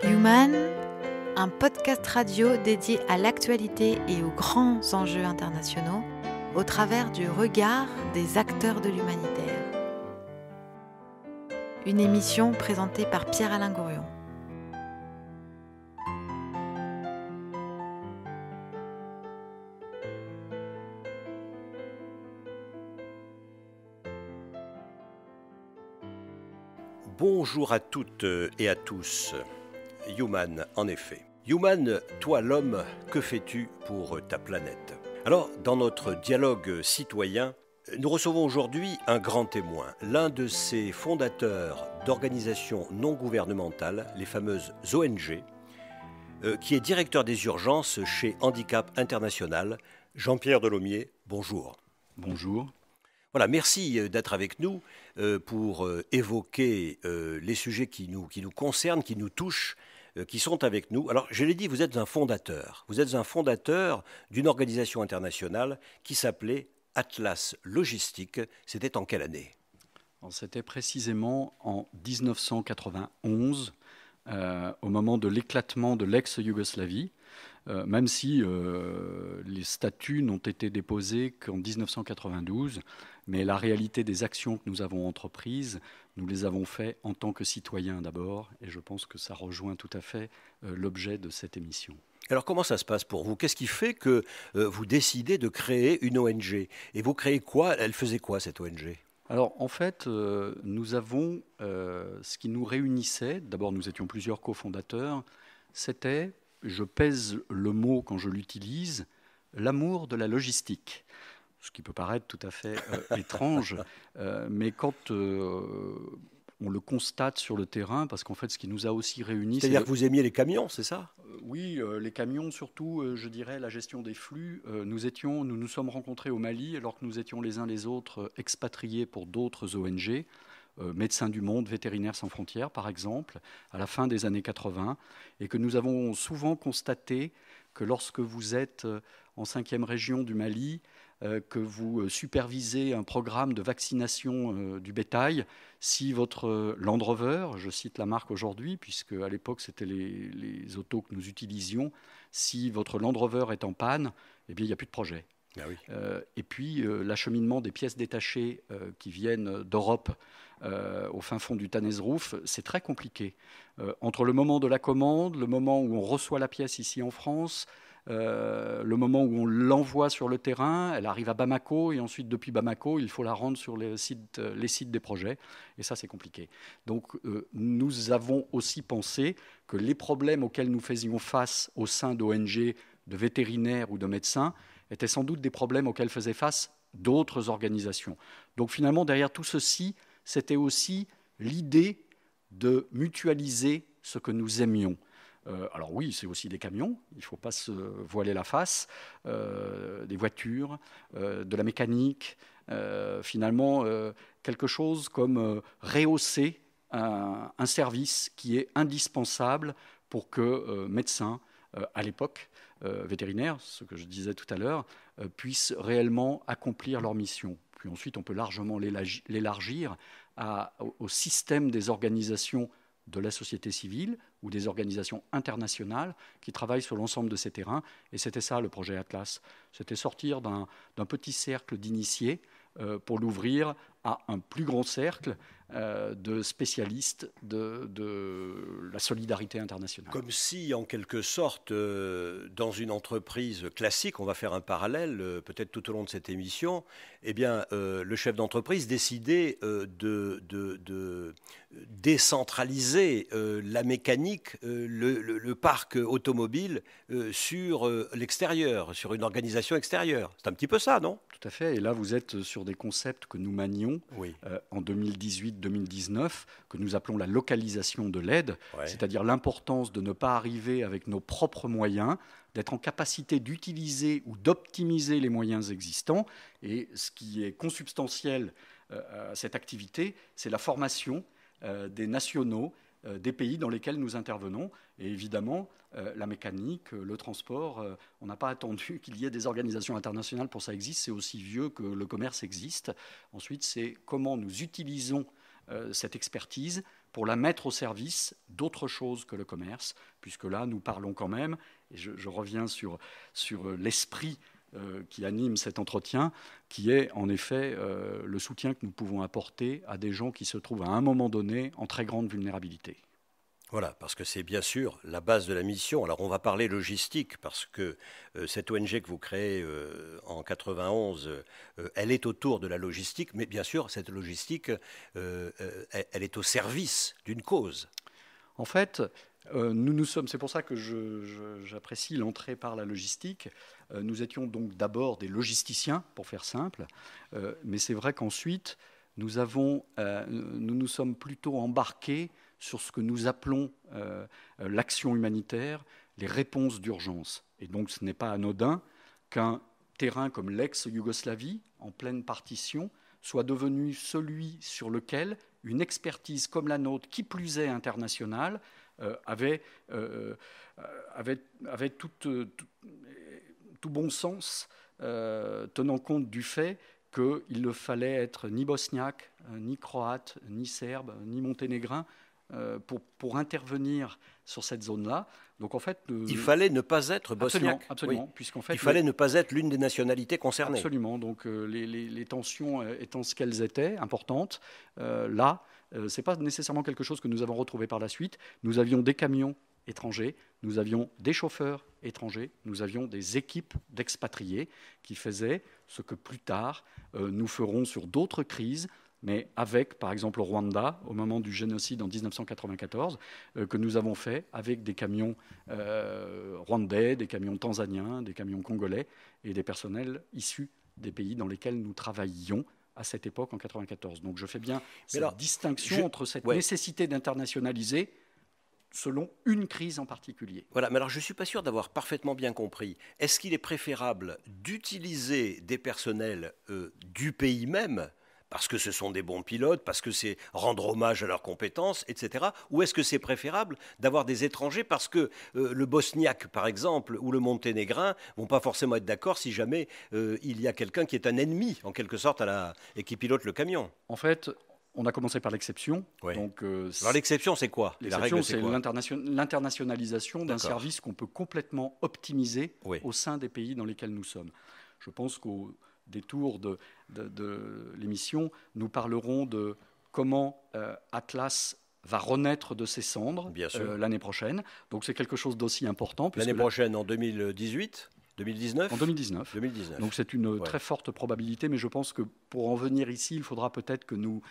Human, un podcast radio dédié à l'actualité et aux grands enjeux internationaux au travers du regard des acteurs de l'humanitaire. Une émission présentée par Pierre-Alain Gourion. Bonjour à toutes et à tous. Human, en effet. Human, toi l'homme, que fais-tu pour ta planète ? Alors, dans notre dialogue citoyen, nous recevons aujourd'hui un grand témoin, l'un de ces fondateurs d'organisations non gouvernementales, les fameuses ONG, qui est directeur des urgences chez Handicap International. Jean-Pierre Delomier, bonjour. Bonjour. Voilà, merci d'être avec nous pour évoquer les sujets qui nous concernent, qui nous touchent, qui sont avec nous. Alors, je l'ai dit, vous êtes un fondateur. Vous êtes un fondateur d'une organisation internationale qui s'appelait Atlas Logistique. C'était en quelle année ? C'était précisément en 1991, au moment de l'éclatement de l'ex-Yougoslavie. Même si les statuts n'ont été déposés qu'en 1992, mais la réalité des actions que nous avons entreprises, nous les avons faites en tant que citoyens d'abord, et je pense que ça rejoint tout à fait l'objet de cette émission. Alors comment ça se passe pour vous ? Qu'est-ce qui fait que vous décidez de créer une ONG ? Et vous créez quoi ? Elle faisait quoi cette ONG ? Alors en fait, nous avons ce qui nous réunissait, d'abord nous étions plusieurs cofondateurs, c'était, je pèse le mot quand je l'utilise, l'amour de la logistique. Ce qui peut paraître tout à fait étrange, mais quand on le constate sur le terrain, parce qu'en fait, ce qui nous a aussi réunis... C'est-à-dire que vous aimiez les camions, c'est ça ? Oui, les camions, surtout, je dirais, la gestion des flux. Nous nous sommes rencontrés au Mali, alors que nous étions les uns les autres expatriés pour d'autres ONG, Médecins du Monde, Vétérinaires sans frontières, par exemple, à la fin des années 80, et que nous avons souvent constaté que lorsque vous êtes en 5e région du Mali, que vous supervisez un programme de vaccination du bétail, si votre Land Rover, je cite la marque aujourd'hui, puisque à l'époque c'était les autos que nous utilisions, si votre Land Rover est en panne, eh bien il n'y a plus de projet. Ah oui. Et puis l'acheminement des pièces détachées qui viennent d'Europe au fin fond du Tanezrouf, c'est très compliqué. Entre le moment de la commande, le moment où on reçoit la pièce ici en France, le moment où on l'envoie sur le terrain, elle arrive à Bamako et ensuite depuis Bamako, il faut la rendre sur les sites des projets et ça c'est compliqué. Donc nous avons aussi pensé que les problèmes auxquels nous faisions face au sein d'ONG, de vétérinaires ou de médecins étaient sans doute des problèmes auxquels faisaient face d'autres organisations. Donc finalement derrière tout ceci, c'était aussi l'idée de mutualiser ce que nous aimions. Alors oui, c'est aussi des camions, il ne faut pas se voiler la face, des voitures, de la mécanique, finalement quelque chose comme rehausser un service qui est indispensable pour que médecins, à l'époque, vétérinaires, ce que je disais tout à l'heure, puissent réellement accomplir leur mission. Puis ensuite, on peut largement l'élargir au système des organisations de la société civile ou des organisations internationales qui travaillent sur l'ensemble de ces terrains. Et c'était ça le projet Atlas. C'était sortir d'un petit cercle d'initiés pour l'ouvrir à un plus grand cercle de spécialistes de la solidarité internationale. Comme si, en quelque sorte, dans une entreprise classique, on va faire un parallèle, peut-être tout au long de cette émission, eh bien, le chef d'entreprise décidait de décentraliser la mécanique, le parc automobile sur l'extérieur, sur une organisation extérieure. C'est un petit peu ça, non ? Tout à fait. Et là, vous êtes sur des concepts que nous manions en 2018-2019, que nous appelons la localisation de l'aide, c'est-à-dire l'importance de ne pas arriver avec nos propres moyens, d'être en capacité d'utiliser ou d'optimiser les moyens existants. Et ce qui est consubstantiel à cette activité, c'est la formation des nationaux des pays dans lesquels nous intervenons. Et évidemment, la mécanique, le transport, on n'a pas attendu qu'il y ait des organisations internationales pour que ça existe. C'est aussi vieux que le commerce existe. Ensuite, c'est comment nous utilisons cette expertise pour la mettre au service d'autre chose que le commerce, puisque là, nous parlons quand même, et je reviens sur l'esprit qui anime cet entretien, qui est en effet le soutien que nous pouvons apporter à des gens qui se trouvent à un moment donné en très grande vulnérabilité. Voilà, parce que c'est bien sûr la base de la mission. Alors on va parler logistique, parce que cette ONG que vous créez en 91, elle est autour de la logistique, mais bien sûr, cette logistique, elle est au service d'une cause. En fait, nous sommes, c'est pour ça que j'apprécie l'entrée par la logistique. Nous étions donc d'abord des logisticiens, pour faire simple, mais c'est vrai qu'ensuite, nous nous sommes plutôt embarqués sur ce que nous appelons l'action humanitaire, les réponses d'urgence. Et donc ce n'est pas anodin qu'un terrain comme l'ex-Yougoslavie, en pleine partition, soit devenu celui sur lequel une expertise comme la nôtre, qui plus est internationale, avait tout bon sens, tenant compte du fait qu'il ne fallait être ni bosniaque, ni croate, ni serbe, ni monténégrin pour intervenir sur cette zone-là. Donc en fait, il fallait ne pas être bosniaque. Absolument, oui. Puisqu'en fait, il fallait ne pas être l'une des nationalités concernées. Absolument. Donc les tensions étant ce qu'elles étaient, importantes, là, c'est pas nécessairement quelque chose que nous avons retrouvé par la suite. Nous avions des camions étrangers, nous avions des chauffeurs étrangers, nous avions des équipes d'expatriés qui faisaient ce que plus tard nous ferons sur d'autres crises, mais avec, par exemple, au Rwanda, au moment du génocide en 1994, que nous avons fait avec des camions rwandais, des camions tanzaniens, des camions congolais et des personnels issus des pays dans lesquels nous travaillions à cette époque, en 1994. Donc je fais bien cette distinction entre cette nécessité d'internationaliser selon une crise en particulier. Voilà, mais alors je ne suis pas sûr d'avoir parfaitement bien compris. Est-ce qu'il est préférable d'utiliser des personnels du pays même, parce que ce sont des bons pilotes, parce que c'est rendre hommage à leurs compétences, etc. Ou est-ce que c'est préférable d'avoir des étrangers parce que le bosniaque, par exemple, ou le monténégrin ne vont pas forcément être d'accord si jamais il y a quelqu'un qui est un ennemi, en quelque sorte, et qui pilote le camion? En fait, on a commencé par l'exception. Oui. Donc, alors l'exception, c'est quoi? L'exception, c'est l'internationalisation d'un service qu'on peut complètement optimiser au sein des pays dans lesquels nous sommes. Je pense qu'au détour de l'émission, nous parlerons de comment Atlas va renaître de ses cendres l'année prochaine. Donc c'est quelque chose d'aussi important. L'année prochaine, en 2018 2019 En 2019. Donc c'est une très forte probabilité, mais je pense que pour en venir ici, il faudra peut-être que nous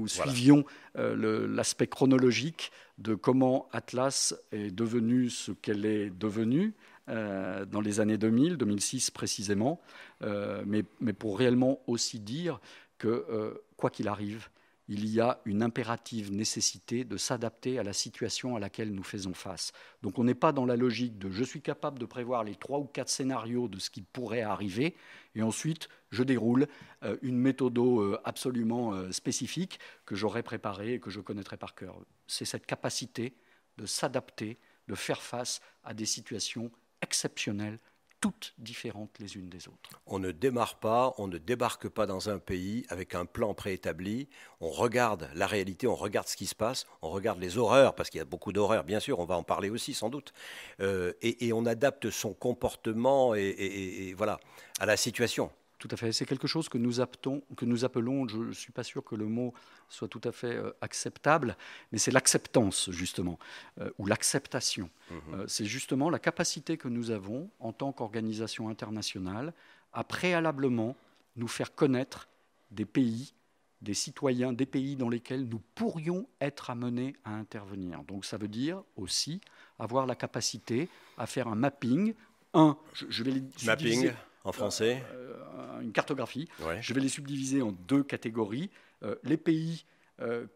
suivions l'aspect chronologique de comment Atlas est devenu ce qu'elle est devenue dans les années 2000, 2006 précisément, mais pour réellement aussi dire que quoi qu'il arrive, il y a une impérative nécessité de s'adapter à la situation à laquelle nous faisons face. Donc on n'est pas dans la logique de « je suis capable de prévoir les 3 ou 4 scénarios de ce qui pourrait arriver » et ensuite je déroule une méthode absolument spécifique que j'aurais préparée et que je connaîtrais par cœur. C'est cette capacité de s'adapter, de faire face à des situations exceptionnelles, toutes différentes les unes des autres. On ne démarre pas, on ne débarque pas dans un pays avec un plan préétabli. On regarde la réalité, on regarde ce qui se passe, on regarde les horreurs, parce qu'il y a beaucoup d'horreurs, bien sûr, on va en parler aussi sans doute. Et on adapte son comportement et voilà, à la situation. Tout à fait. C'est quelque chose que nous appelons, je ne suis pas sûr que le mot soit tout à fait acceptable, mais c'est l'acceptance, justement, ou l'acceptation. C'est justement la capacité que nous avons, en tant qu'organisation internationale, à préalablement nous faire connaître des pays, des citoyens, des pays dans lesquels nous pourrions être amenés à intervenir. Donc ça veut dire aussi avoir la capacité à faire un mapping. Je vais les subdiviser. Mapping en français une cartographie. Ouais. Je vais les subdiviser en 2 catégories. Les pays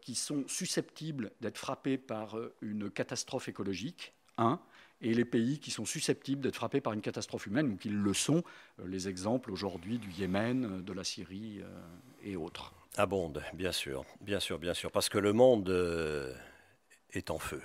qui sont susceptibles d'être frappés par une catastrophe écologique, et les pays qui sont susceptibles d'être frappés par une catastrophe humaine, ou qui le sont, les exemples aujourd'hui du Yémen, de la Syrie et autres. Abondent, bien sûr, parce que le monde est en feu.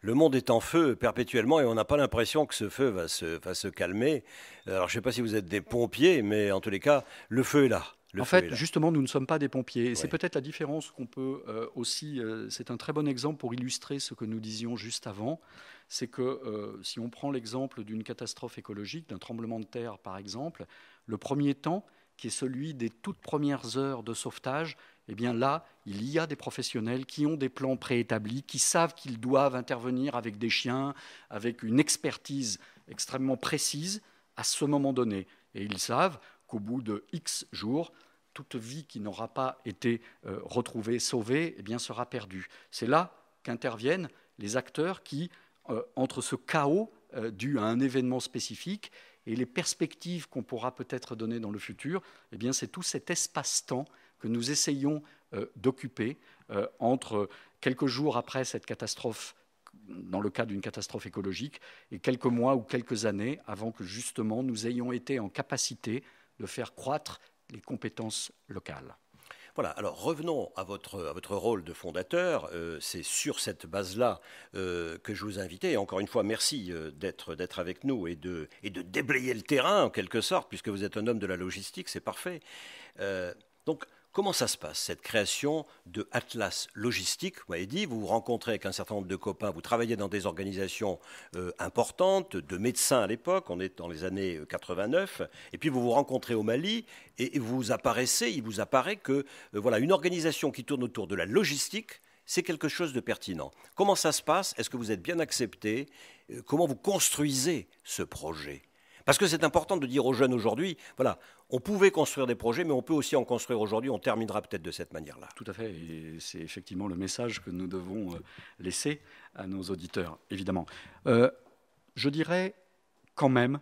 Le monde est en feu perpétuellement et on n'a pas l'impression que ce feu va se calmer. Alors je ne sais pas si vous êtes des pompiers, mais en tous les cas, le feu est là. En fait, justement, nous ne sommes pas des pompiers. Et c'est peut-être la différence qu'on peut aussi... c'est un très bon exemple pour illustrer ce que nous disions juste avant. C'est que si on prend l'exemple d'une catastrophe écologique, d'un tremblement de terre par exemple, le premier temps, qui est celui des toutes premières heures de sauvetage, eh bien là, il y a des professionnels qui ont des plans préétablis, qui savent qu'ils doivent intervenir avec des chiens, avec une expertise extrêmement précise à ce moment donné. Et ils savent qu'au bout de X jours, toute vie qui n'aura pas été retrouvée, sauvée, eh bien, sera perdue. C'est là qu'interviennent les acteurs qui, entre ce chaos dû à un événement spécifique et les perspectives qu'on pourra peut-être donner dans le futur, eh bien, c'est tout cet espace-temps que nous essayons d'occuper entre quelques jours après cette catastrophe, dans le cas d'une catastrophe écologique, et quelques mois ou quelques années avant que justement nous ayons été en capacité de faire croître les compétences locales. Voilà, alors revenons à votre rôle de fondateur. C'est sur cette base-là que je vous ai invité. Et encore une fois, merci d'être avec nous et de déblayer le terrain en quelque sorte, puisque vous êtes un homme de la logistique, c'est parfait. Donc, comment ça se passe, cette création de Atlas Logistique? Vous m'avez dit, vous vous rencontrez avec un certain nombre de copains, vous travaillez dans des organisations importantes, de médecins à l'époque, on est dans les années 89, et puis vous vous rencontrez au Mali, et il vous apparaît que voilà, une organisation qui tourne autour de la logistique, c'est quelque chose de pertinent. Comment ça se passe? Est-ce que vous êtes bien accepté? Comment vous construisez ce projet? Parce que c'est important de dire aux jeunes aujourd'hui, voilà, on pouvait construire des projets, mais on peut aussi en construire aujourd'hui. On terminera peut-être de cette manière-là. Tout à fait, et c'est effectivement le message que nous devons laisser à nos auditeurs, évidemment. Je dirais quand même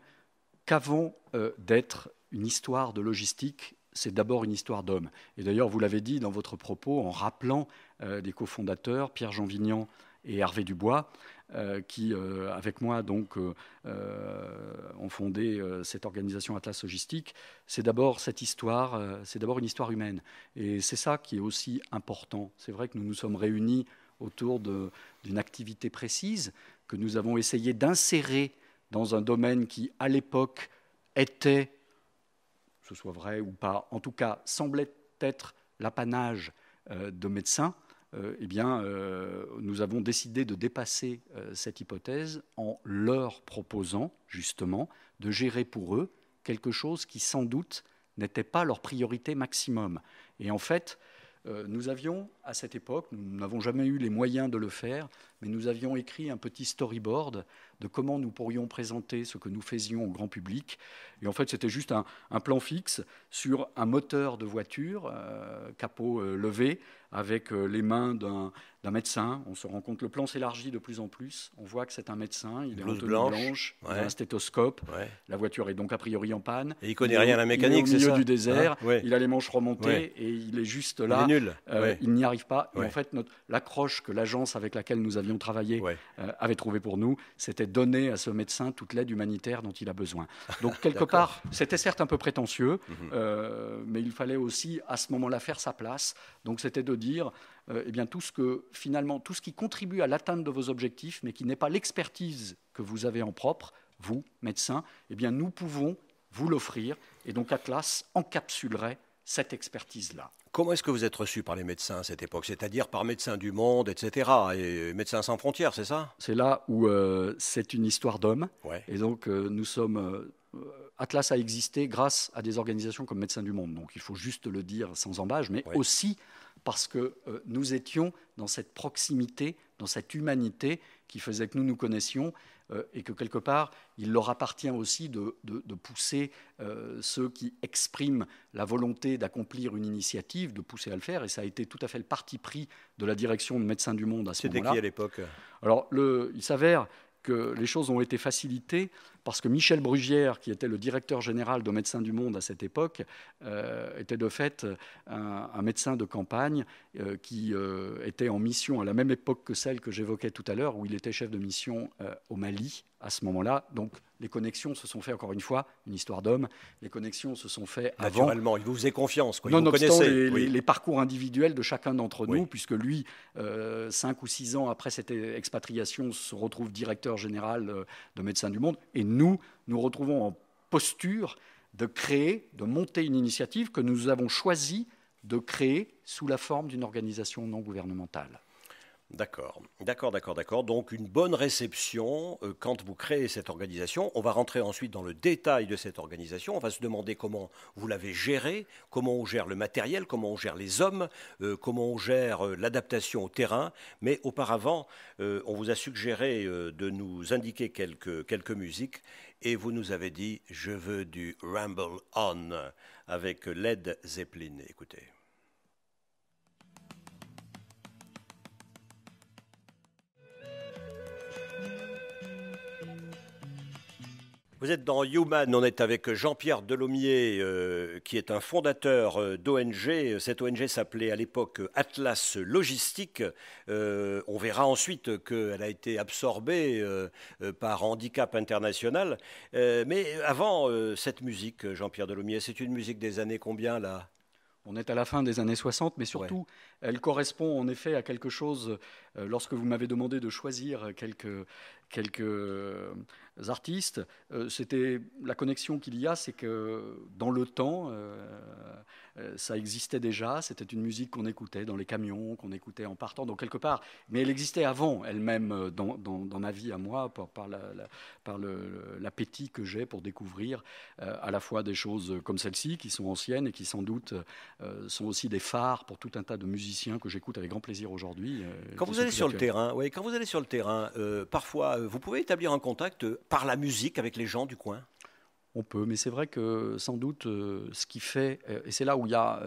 qu'avant d'être une histoire de logistique, c'est d'abord une histoire d'hommes. Et d'ailleurs, vous l'avez dit dans votre propos, en rappelant des cofondateurs, Pierre-Jean Vignan et Hervé Dubois, qui, avec moi, donc, ont fondé cette organisation Atlas Logistique. C'est d'abord cette histoire, c'est d'abord une histoire humaine. Et c'est ça qui est aussi important. C'est vrai que nous nous sommes réunis autour d'une activité précise que nous avons essayé d'insérer dans un domaine qui, à l'époque, était, que ce soit vrai ou pas, en tout cas, semblait être l'apanage de médecins. Eh bien, nous avons décidé de dépasser cette hypothèse en leur proposant, justement, de gérer pour eux quelque chose qui, sans doute, n'était pas leur priorité maximum. Et en fait, nous avions, à cette époque, nous n'avons jamais eu les moyens de le faire, mais nous avions écrit un petit storyboard de comment nous pourrions présenter ce que nous faisions au grand public. Et en fait, c'était juste un plan fixe sur un moteur de voiture, capot levé, avec les mains d'un médecin. On se rend compte, le plan s'élargit de plus en plus. On voit que c'est un médecin, il est en tenue blanche, il a un stéthoscope. Ouais. La voiture est donc a priori en panne. Et il ne connaît rien à la mécanique, c'est ça? Il est au milieu du désert, il a les manches remontées et il est juste là. Il est nul. Il n'y arrive pas. Et en fait, l'accroche que l'agence avec laquelle nous avions travaillé avait trouvé pour nous, c'était donner à ce médecin toute l'aide humanitaire dont il a besoin. Donc, quelque part, c'était certes un peu prétentieux, mais il fallait aussi, à ce moment-là, faire sa place. Donc, c'était de dire eh bien, tout ce qui contribue à l'atteinte de vos objectifs, mais qui n'est pas l'expertise que vous avez en propre, vous, médecins, eh bien, nous pouvons vous l'offrir. Et donc, Atlas encapsulerait cette expertise-là. Comment est-ce que vous êtes reçu par les médecins à cette époque? C'est-à-dire par Médecins du Monde, etc. et Médecins sans frontières, c'est ça? C'est là où c'est une histoire d'hommes. Ouais. Et donc, nous sommes... Atlas a existé grâce à des organisations comme Médecins du Monde. Donc, il faut juste le dire sans embâche, mais aussi parce que nous étions dans cette proximité, dans cette humanité qui faisait que nous nous connaissions et que quelque part, il leur appartient aussi de pousser ceux qui expriment la volonté d'accomplir une initiative, de pousser à le faire. Et ça a été tout à fait le parti pris de la direction de Médecins du Monde à ce moment-là. C'était qui à l'époque? Alors, il s'avère que les choses ont été facilitées parce que Michel Brugière, qui était le directeur général de Médecins du Monde à cette époque, était de fait un médecin de campagne qui était en mission à la même époque que celle que j'évoquais tout à l'heure, où il était chef de mission au Mali à ce moment-là. Donc les connexions se sont faites, encore une fois, une histoire d'homme, les connexions se sont faites avant. Naturellement, il vous faisait confiance. Quoi. Nonobstant les parcours individuels de chacun d'entre nous, puisque lui, 5 ou 6 ans après cette expatriation, se retrouve directeur général de Médecins du Monde. Et nous retrouvons en posture de créer, de monter une initiative que nous avons choisi de créer sous la forme d'une organisation non gouvernementale. D'accord. Donc une bonne réception quand vous créez cette organisation. On va rentrer ensuite dans le détail de cette organisation. On va se demander comment vous l'avez gérée, comment on gère le matériel, comment on gère les hommes, comment on gère l'adaptation au terrain. Mais auparavant, on vous a suggéré de nous indiquer quelques musiques et vous nous avez dit « Je veux du Ramble On » avec Led Zeppelin. Écoutez. Vous êtes dans Human, on est avec Jean-Pierre Delhomier, qui est un fondateur d'ONG. Cette ONG s'appelait à l'époque Atlas Logistique. On verra ensuite qu'elle a été absorbée par Handicap International. Mais avant cette musique, Jean-Pierre Delhomier, c'est une musique des années combien là ? On est à la fin des années 60, mais surtout, elle correspond en effet à quelque chose. Lorsque vous m'avez demandé de choisir quelques artistes, c'était la connexion qu'il y a, c'est que dans le temps, ça existait déjà. C'était une musique qu'on écoutait dans les camions, qu'on écoutait en partant, donc quelque part. Mais elle existait avant elle-même dans ma vie à moi, par l'appétit que j'ai pour découvrir à la fois des choses comme celle-ci, qui sont anciennes et qui sans doute sont aussi des phares pour tout un tas de musiciens que j'écoute avec grand plaisir aujourd'hui. Quand vous allez sur le terrain, parfois, vous pouvez établir un contact par la musique avec les gens du coin ? On peut, mais c'est vrai que sans doute ce qui fait, et c'est là où il y a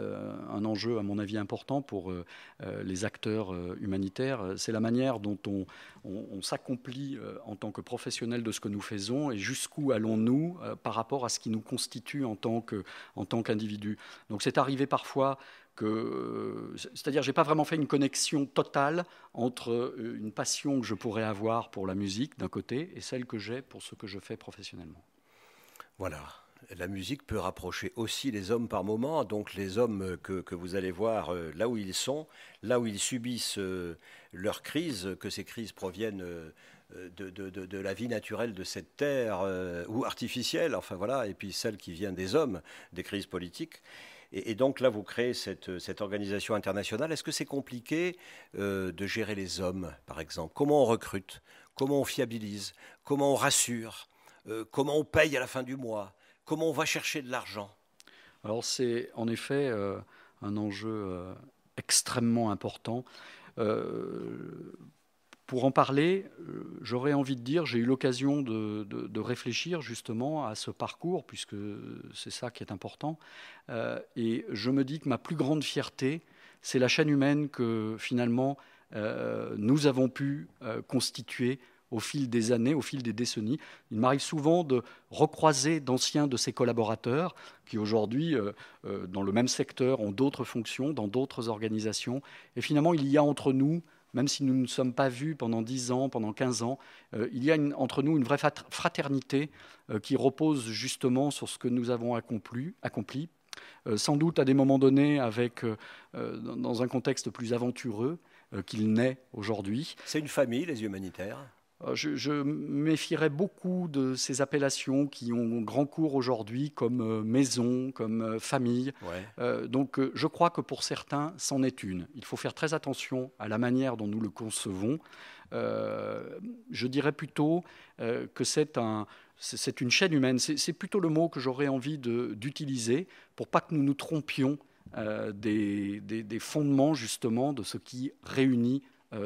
un enjeu à mon avis important pour les acteurs humanitaires, c'est la manière dont on s'accomplit en tant que professionnel de ce que nous faisons et jusqu'où allons-nous par rapport à ce qui nous constitue en tant qu'individu. Donc c'est arrivé parfois c'est-à-dire j'ai pas vraiment fait une connexion totale entre une passion que je pourrais avoir pour la musique d'un côté et celle que j'ai pour ce que je fais professionnellement. Voilà, la musique peut rapprocher aussi les hommes par moments, donc les hommes que vous allez voir là où ils sont, là où ils subissent leur crise, que ces crises proviennent de la vie naturelle de cette terre ou artificielle, enfin voilà, et puis celle qui vient des hommes, des crises politiques. Et donc là, vous créez cette organisation internationale. Est-ce que c'est compliqué de gérer les hommes, par exemple ? Comment on recrute ? Comment on fiabilise ? Comment on rassure ? Comment on paye à la fin du mois ? Comment on va chercher de l'argent ? Alors c'est en effet un enjeu extrêmement important. Pour en parler, j'aurais envie de dire, j'ai eu l'occasion de réfléchir justement à ce parcours, puisque c'est ça qui est important. Et je me dis que ma plus grande fierté, c'est la chaîne humaine que finalement nous avons pu constituer au fil des années, au fil des décennies. Il m'arrive souvent de recroiser d'anciens de ses collaborateurs qui aujourd'hui, dans le même secteur, ont d'autres fonctions, dans d'autres organisations. Et finalement, il y a entre nous, même si nous ne nous sommes pas vus pendant 10 ans, pendant 15 ans, il y a entre nous une vraie fraternité qui repose justement sur ce que nous avons accompli, sans doute à des moments donnés dans un contexte plus aventureux qu'il n'est aujourd'hui. C'est une famille, les humanitaires ? Je méfierais beaucoup de ces appellations qui ont grand cours aujourd'hui comme maison, comme famille. Ouais. Donc je crois que pour certains, c'en est une. Il faut faire très attention à la manière dont nous le concevons. Je dirais plutôt que c'est une chaîne humaine. C'est plutôt le mot que j'aurais envie d'utiliser pour pas que nous nous trompions des fondements justement de ce qui réunit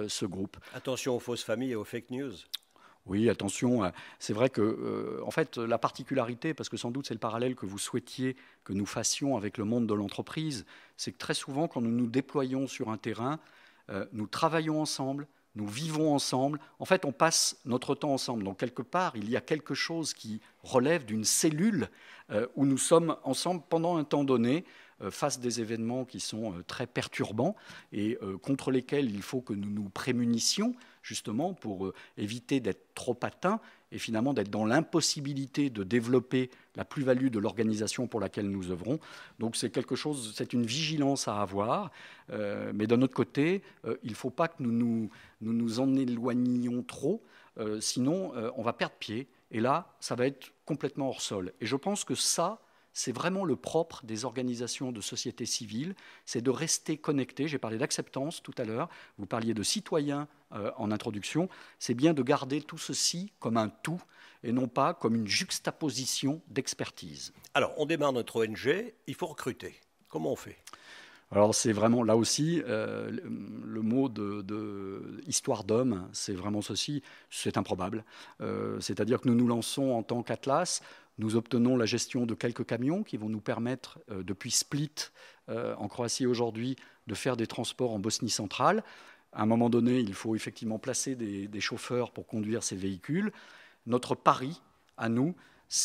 ce groupe. Attention aux fausses familles et aux fake news. Oui, attention. C'est vrai que, en fait, la particularité, parce que sans doute c'est le parallèle que vous souhaitiez que nous fassions avec le monde de l'entreprise, c'est que très souvent, quand nous nous déployons sur un terrain, nous travaillons ensemble, nous vivons ensemble. En fait, on passe notre temps ensemble. Donc, quelque part, il y a quelque chose qui relève d'une cellule où nous sommes ensemble pendant un temps donné, face à des événements qui sont très perturbants et contre lesquels il faut que nous nous prémunissions, justement, pour éviter d'être trop atteints et finalement d'être dans l'impossibilité de développer la plus-value de l'organisation pour laquelle nous œuvrons. Donc c'est quelque chose, c'est une vigilance à avoir, mais d'un autre côté, il ne faut pas que nous nous en éloignions trop, sinon on va perdre pied, et là, ça va être complètement hors sol. Et je pense que ça, c'est vraiment le propre des organisations de société civile, c'est de rester connecté. J'ai parlé d'acceptance tout à l'heure, vous parliez de citoyens en introduction, c'est bien de garder tout ceci comme un tout et non pas comme une juxtaposition d'expertise. Alors, on démarre notre ONG, il faut recruter. Comment on fait ? Alors c'est vraiment là aussi le mot de histoire d'homme, c'est vraiment ceci, c'est improbable. C'est-à-dire que nous nous lançons en tant qu'Atlas, nous obtenons la gestion de quelques camions qui vont nous permettre, depuis Split en Croatie aujourd'hui, de faire des transports en Bosnie centrale. À un moment donné, il faut effectivement placer des chauffeurs pour conduire ces véhicules. Notre pari, à nous,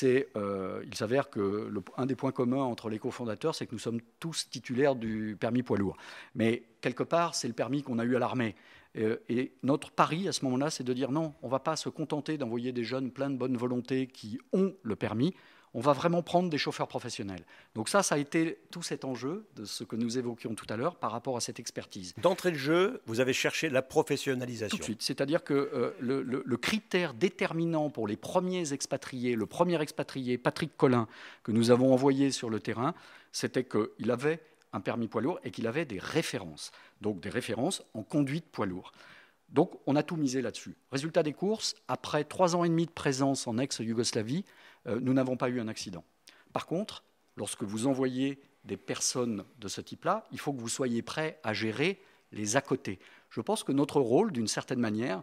il s'avère que un des points communs entre les cofondateurs, c'est que nous sommes tous titulaires du permis poids lourd. Mais quelque part, c'est le permis qu'on a eu à l'armée. Et notre pari à ce moment-là, c'est de dire non, on ne va pas se contenter d'envoyer des jeunes pleins de bonne volonté qui ont le permis. On va vraiment prendre des chauffeurs professionnels. Donc ça a été tout cet enjeu de ce que nous évoquions tout à l'heure par rapport à cette expertise. D'entrée de jeu, vous avez cherché la professionnalisation. Tout de suite. C'est-à-dire que le critère déterminant pour les premiers expatriés, le premier expatrié, Patrick Collin, que nous avons envoyé sur le terrain, c'était qu'il avait un permis poids lourd et qu'il avait des références. Donc des références en conduite poids lourd. Donc on a tout misé là-dessus. Résultat des courses, après 3 ans et demi de présence en ex-Yougoslavie, nous n'avons pas eu un accident. Par contre, lorsque vous envoyez des personnes de ce type-là, il faut que vous soyez prêts à gérer les à côté. Je pense que notre rôle, d'une certaine manière,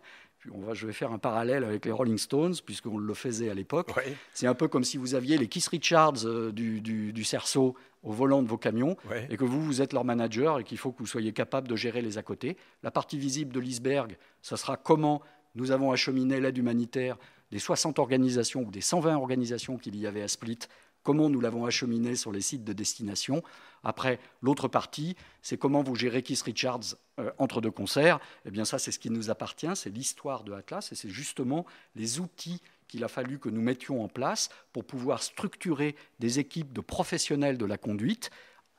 je vais faire un parallèle avec les Rolling Stones, puisqu'on le faisait à l'époque, Ouais. c'est un peu comme si vous aviez les Keith Richards du cerceau au volant de vos camions, Ouais. et que vous êtes leur manager, et qu'il faut que vous soyez capable de gérer les à côté. La partie visible de l'iceberg, ce sera comment nous avons acheminé l'aide humanitaire des 60 organisations ou des 120 organisations qu'il y avait à Split, comment nous l'avons acheminé sur les sites de destination. Après, l'autre partie, c'est comment vous gérez Keith Richards entre deux concerts. Eh bien ça, c'est ce qui nous appartient, c'est l'histoire de Atlas, et c'est justement les outils qu'il a fallu que nous mettions en place pour pouvoir structurer des équipes de professionnels de la conduite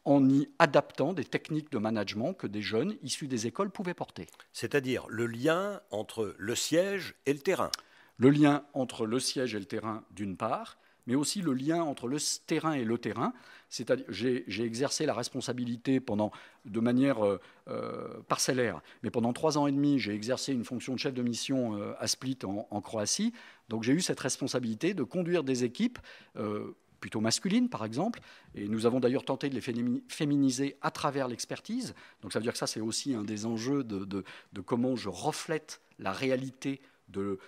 en y adaptant des techniques de management que des jeunes issus des écoles pouvaient porter. C'est-à-dire le lien entre le siège et le terrain. Le lien entre le siège et le terrain, d'une part, mais aussi le lien entre le terrain et le terrain. C'est-à-dire, j'ai exercé la responsabilité de manière parcellaire, mais pendant 3 ans et demi, j'ai exercé une fonction de chef de mission à Split en Croatie. Donc j'ai eu cette responsabilité de conduire des équipes plutôt masculines, par exemple, et nous avons d'ailleurs tenté de les féminiser à travers l'expertise. Donc ça veut dire que ça, c'est aussi un des enjeux de comment je reflète la réalité de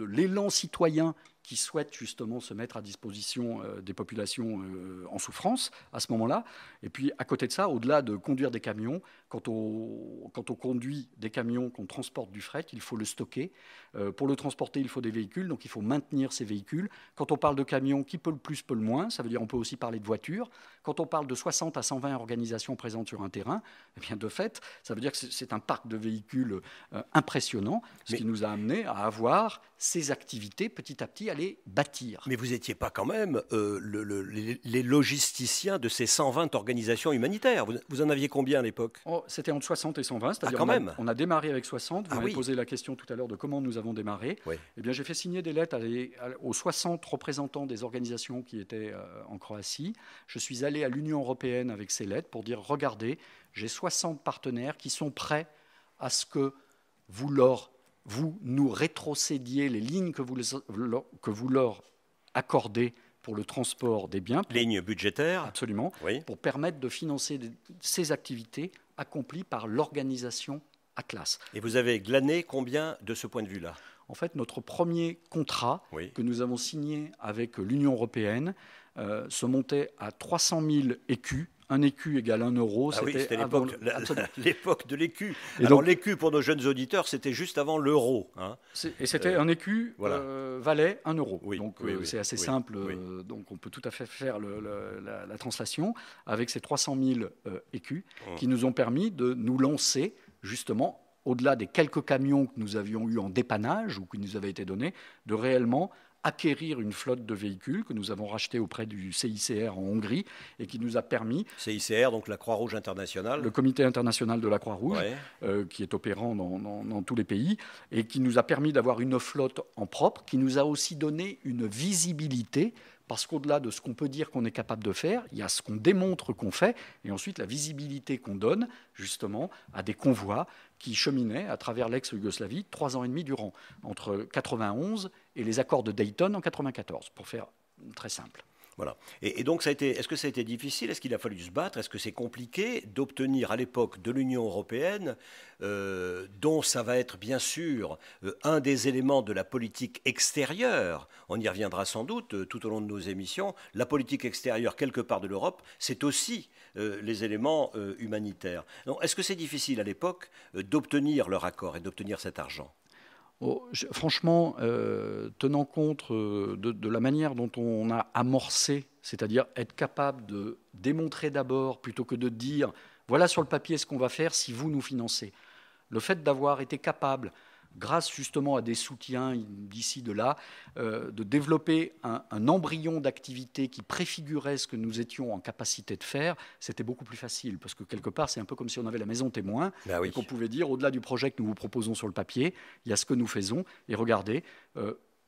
l'élan citoyen qui souhaitent justement se mettre à disposition des populations en souffrance à ce moment-là. Et puis à côté de ça, au-delà de conduire des camions, quand on conduit des camions, qu'on transporte du fret, il faut le stocker. Pour le transporter, il faut des véhicules, donc il faut maintenir ces véhicules. Quand on parle de camions, qui peut le plus, peut le moins, ça veut dire on peut aussi parler de voitures. Quand on parle de 60 à 120 organisations présentes sur un terrain, eh bien de fait, ça veut dire que c'est un parc de véhicules impressionnant, ce qui nous a amené à avoir ces activités petit à petit à les bâtir. Mais vous n'étiez pas quand même les logisticiens de ces 120 organisations humanitaires. Vous en aviez combien à l'époque ? C'était entre 60 et 120, c'est-à-dire on a démarré avec 60. Vous m'avez oui. posé la question tout à l'heure de comment nous avons démarré. Oui. Eh bien, j'ai fait signer des lettres aux 60 représentants des organisations qui étaient en Croatie. Je suis allé à l'Union européenne avec ces lettres pour dire, regardez, j'ai 60 partenaires qui sont prêts à ce que vous nous rétrocédiez les lignes que vous leur accordez pour le transport des biens. Lignes budgétaires. Absolument. Oui. Pour permettre de financer ces activités accomplies par l'organisation Atlas. Et vous avez glané combien de ce point de vue-là ? En fait, notre premier contrat que nous avons signé avec l'Union européenne se montait à 300 000 écus. Un écu égale 1 euro. C'était l'époque de l'écu. Alors l'écu, pour nos jeunes auditeurs, c'était juste avant l'euro. Hein. Et c'était un écu valait 1 euro. Oui, donc c'est assez simple. Donc on peut tout à fait faire la translation avec ces 300 000 écus qui nous ont permis de nous lancer justement au-delà des quelques camions que nous avions eus en dépannage ou qui nous avaient été donnés, de réellement acquérir une flotte de véhicules que nous avons rachetés auprès du CICR en Hongrie et qui nous a permis... CICR, donc la Croix-Rouge internationale. Le Comité international de la Croix-Rouge, qui est opérant dans tous les pays, et qui nous a permis d'avoir une flotte en propre, qui nous a aussi donné une visibilité parce qu'au-delà de ce qu'on peut dire qu'on est capable de faire, il y a ce qu'on démontre qu'on fait, et ensuite la visibilité qu'on donne justement à des convois qui cheminaient à travers l'ex-Yougoslavie 3 ans et demi durant, entre 91 et les accords de Dayton en 94, pour faire très simple. Voilà. Et donc, est-ce que ça a été difficile? Est-ce qu'il a fallu se battre? Est-ce que c'est compliqué d'obtenir à l'époque de l'Union européenne, dont ça va être bien sûr un des éléments de la politique extérieure, on y reviendra sans doute tout au long de nos émissions, la politique extérieure quelque part de l'Europe, c'est aussi les éléments humanitaires. Donc, est-ce que c'est difficile à l'époque d'obtenir leur accord et d'obtenir cet argent? Franchement, tenant compte de la manière dont on a amorcé, c'est-à-dire être capable de démontrer d'abord, plutôt que de dire « voilà sur le papier ce qu'on va faire si vous nous financez ». Le fait d'avoir été capable, grâce justement à des soutiens d'ici, de là, de développer un embryon d'activité qui préfigurait ce que nous étions en capacité de faire, c'était beaucoup plus facile. Parce que quelque part, c'est un peu comme si on avait la maison témoin, oui. et qu'on pouvait dire, au-delà du projet que nous vous proposons sur le papier, il y a ce que nous faisons, et regardez,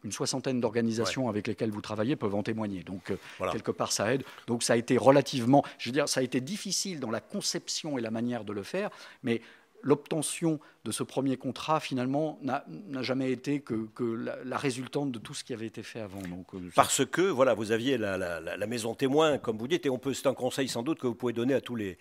une soixantaine d'organisations avec lesquelles vous travaillez peuvent en témoigner. Donc, voilà. Quelque part, ça aide. Donc, ça a été relativement... Je veux dire, ça a été difficile dans la conception et la manière de le faire, mais... L'obtention de ce premier contrat, finalement, n'a jamais été que la résultante de tout ce qui avait été fait avant. Donc, parce que, voilà, vous aviez la maison témoin, comme vous dites, et c'est un conseil sans doute que vous pouvez donner à tous les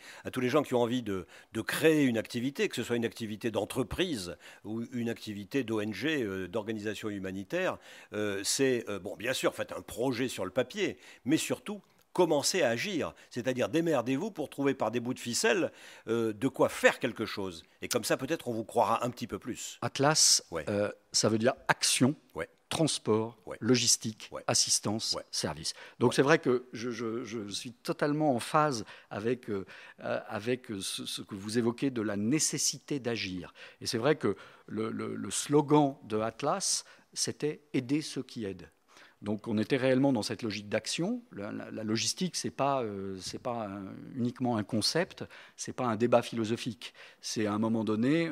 gens qui ont envie de créer une activité, que ce soit une activité d'entreprise ou une activité d'ONG, d'organisation humanitaire. Bon, bien sûr, faites un projet sur le papier, mais surtout, commencez à agir, c'est-à-dire démerdez-vous pour trouver par des bouts de ficelle de quoi faire quelque chose. Et comme ça, peut-être, on vous croira un petit peu plus. Atlas, ça veut dire action, transport, logistique, assistance, service. Donc c'est vrai que je suis totalement en phase avec ce que vous évoquez de la nécessité d'agir. Et c'est vrai que le slogan de Atlas, c'était « aider ceux qui aident ». Donc on était réellement dans cette logique d'action. La logistique, c'est pas uniquement un concept, c'est pas un débat philosophique. C'est à un moment donné,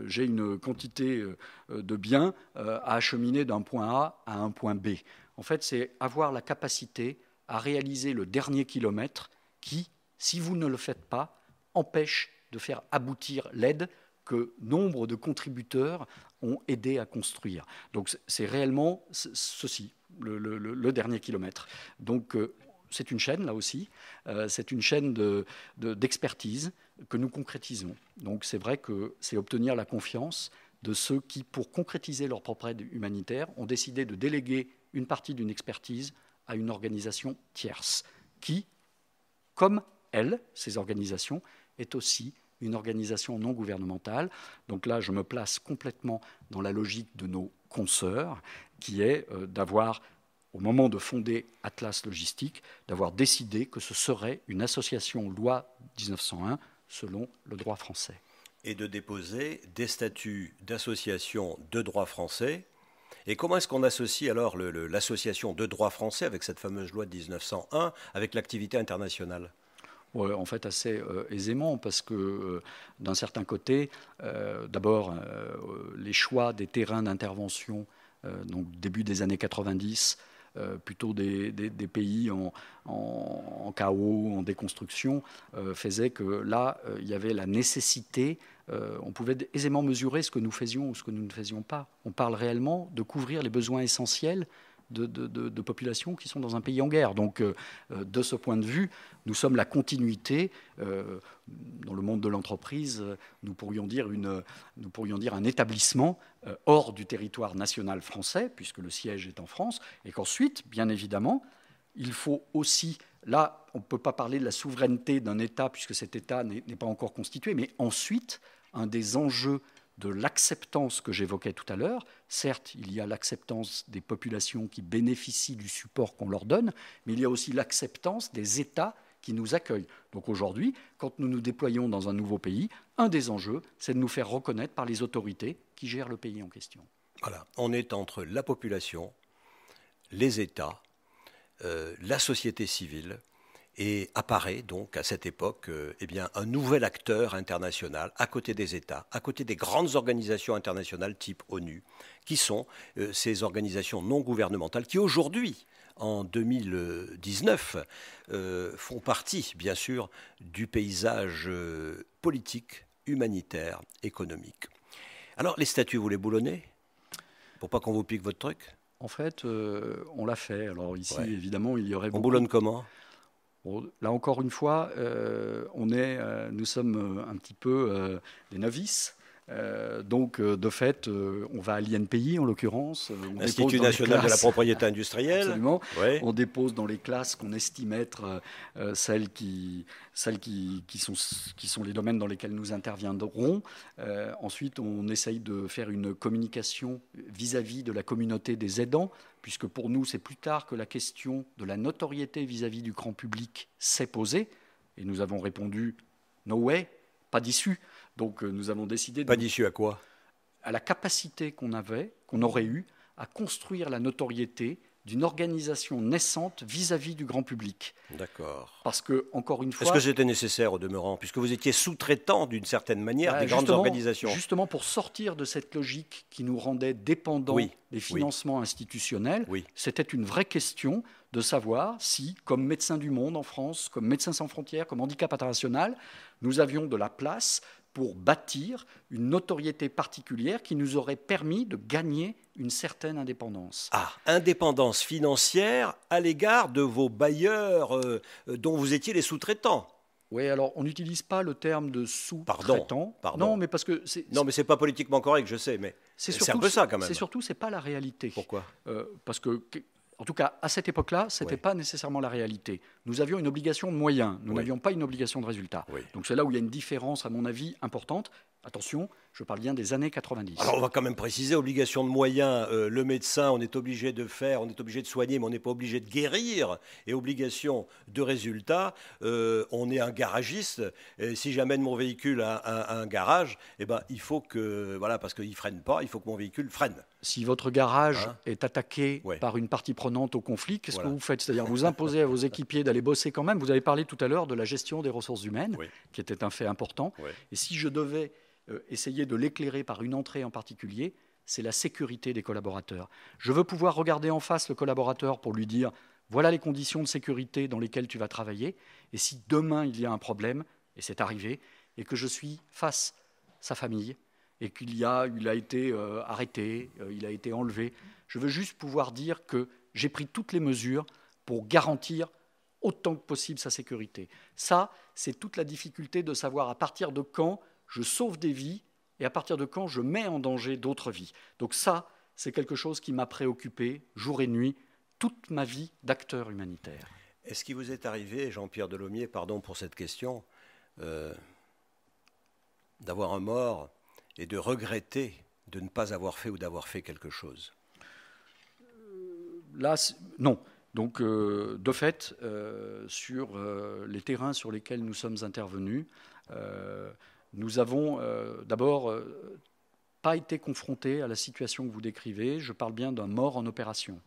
j'ai une quantité de biens à acheminer d'un point A à un point B. En fait, c'est avoir la capacité à réaliser le dernier kilomètre qui, si vous ne le faites pas, empêche de faire aboutir l'aide que nombre de contributeurs ont aidé à construire. Donc c'est réellement ceci, le dernier kilomètre. Donc c'est une chaîne, là aussi, c'est une chaîne d'expertise que nous concrétisons. Donc c'est vrai que c'est obtenir la confiance de ceux qui, pour concrétiser leur propre aide humanitaire, ont décidé de déléguer une partie d'une expertise à une organisation tierce, qui, comme elle, ces organisations, est aussi une organisation non gouvernementale. Donc là, je me place complètement dans la logique de nos consoeurs, qui est d'avoir, au moment de fonder Atlas Logistique, d'avoir décidé que ce serait une association loi 1901 selon le droit français. Et de déposer des statuts d'association de droit français. Et comment est-ce qu'on associe alors l'association de droit français avec cette fameuse loi de 1901 avec l'activité internationale ? En fait, assez aisément, parce que d'un certain côté, d'abord, les choix des terrains d'intervention, donc début des années 90, plutôt des pays en chaos, en déconstruction, faisaient que là, il y avait la nécessité, on pouvait aisément mesurer ce que nous faisions ou ce que nous ne faisions pas. On parle réellement de couvrir les besoins essentiels de populations qui sont dans un pays en guerre. Donc, de ce point de vue, nous sommes la continuité. Dans le monde de l'entreprise, nous pourrions dire un établissement hors du territoire national français, puisque le siège est en France, et qu'ensuite, bien évidemment, il faut aussi... Là, on ne peut pas parler de la souveraineté d'un État, puisque cet État n'est pas encore constitué, mais ensuite, un des enjeux de l'acceptance que j'évoquais tout à l'heure. Certes, il y a l'acceptance des populations qui bénéficient du support qu'on leur donne, mais il y a aussi l'acceptance des États qui nous accueillent. Donc aujourd'hui, quand nous nous déployons dans un nouveau pays, un des enjeux, c'est de nous faire reconnaître par les autorités qui gèrent le pays en question. Voilà, on est entre la population, les États, la société civile Et apparaît donc à cette époque eh bien, un nouvel acteur international à côté des États, à côté des grandes organisations internationales type ONU, qui sont ces organisations non gouvernementales qui aujourd'hui, en 2019, font partie bien sûr du paysage politique, humanitaire, économique. Alors les statues, vous les boulonnez pour pas qu'on vous pique votre truc? En fait, on l'a fait. Alors ici, Ouais. évidemment, il y aurait On beaucoup... boulonne comment? Bon, là encore une fois, nous sommes un petit peu des novices. Donc, de fait, on va à l'INPI en l'occurrence. On dépose Institut dans les national de la classes- propriété industrielle. Absolument. Ouais. On dépose dans les classes qu'on estime être celles qui sont les domaines dans lesquels nous interviendrons. Ensuite, on essaye de faire une communication vis-à-vis de la communauté des aidants, puisque pour nous, c'est plus tard que la question de la notoriété vis-à-vis du grand public s'est posée. Et nous avons répondu « no way », pas d'issue. Donc nous avons décidé Pas d'issue à quoi? à la capacité qu'on aurait eue à construire la notoriété d'une organisation naissante vis-à-vis du grand public. D'accord. Parce que, encore une fois... Est-ce que c'était nécessaire au demeurant, puisque vous étiez sous-traitant d'une certaine manière des grandes organisations? Justement, pour sortir de cette logique qui nous rendait dépendants des financements institutionnels, c'était une vraie question de savoir si, comme Médecins du Monde en France, comme Médecins sans frontières, comme Handicap International, nous avions de la place pour bâtir une notoriété particulière qui nous aurait permis de gagner une certaine indépendance. Ah, indépendance financière à l'égard de vos bailleurs dont vous étiez les sous-traitants. Oui, alors on n'utilise pas le terme de sous-traitant. Pardon. Non, mais parce que non, mais c'est pas politiquement correct, je sais, mais c'est un peu ça quand même. C'est surtout, c'est pas la réalité. Pourquoi? Parce que, en tout cas, à cette époque-là, c'était pas nécessairement la réalité. Nous avions une obligation de moyens, nous n'avions pas une obligation de résultat. Donc c'est là où il y a une différence, à mon avis, importante. Attention, je parle bien des années 90. Alors on va quand même préciser, obligation de moyens, le médecin, on est obligé de faire, on est obligé de soigner, mais on n'est pas obligé de guérir. Et obligation de résultat, on est un garagiste. Et si j'amène mon véhicule à un garage, eh ben, il faut que, voilà, parce qu'il ne freine pas, il faut que mon véhicule freine. Si votre garage est attaqué par une partie prenante au conflit, qu'est-ce que vous faites? C'est-à-dire vous imposez à vos équipiers d'aller bosser quand même. Vous avez parlé tout à l'heure de la gestion des ressources humaines, qui était un fait important. Et si je devais essayer de l'éclairer par une entrée en particulier, c'est la sécurité des collaborateurs. Je veux pouvoir regarder en face le collaborateur pour lui dire « voilà les conditions de sécurité dans lesquelles tu vas travailler, et si demain il y a un problème, et c'est arrivé, et que je suis face à sa famille, et qu'il a été arrêté, il a été enlevé, je veux juste pouvoir dire que j'ai pris toutes les mesures pour garantir autant que possible sa sécurité. » Ça, c'est toute la difficulté de savoir à partir de quand je sauve des vies et à partir de quand je mets en danger d'autres vies. Donc ça, c'est quelque chose qui m'a préoccupé jour et nuit toute ma vie d'acteur humanitaire. Est-ce qu'il vous est arrivé, Jean-Pierre Delomier, pardon pour cette question, d'avoir un mort et de regretter de ne pas avoir fait ou d'avoir fait quelque chose? Là, non. Donc, de fait, sur les terrains sur lesquels nous sommes intervenus, nous avons d'abord pas été confrontés à la situation que vous décrivez. Je parle bien d'un mort en opération.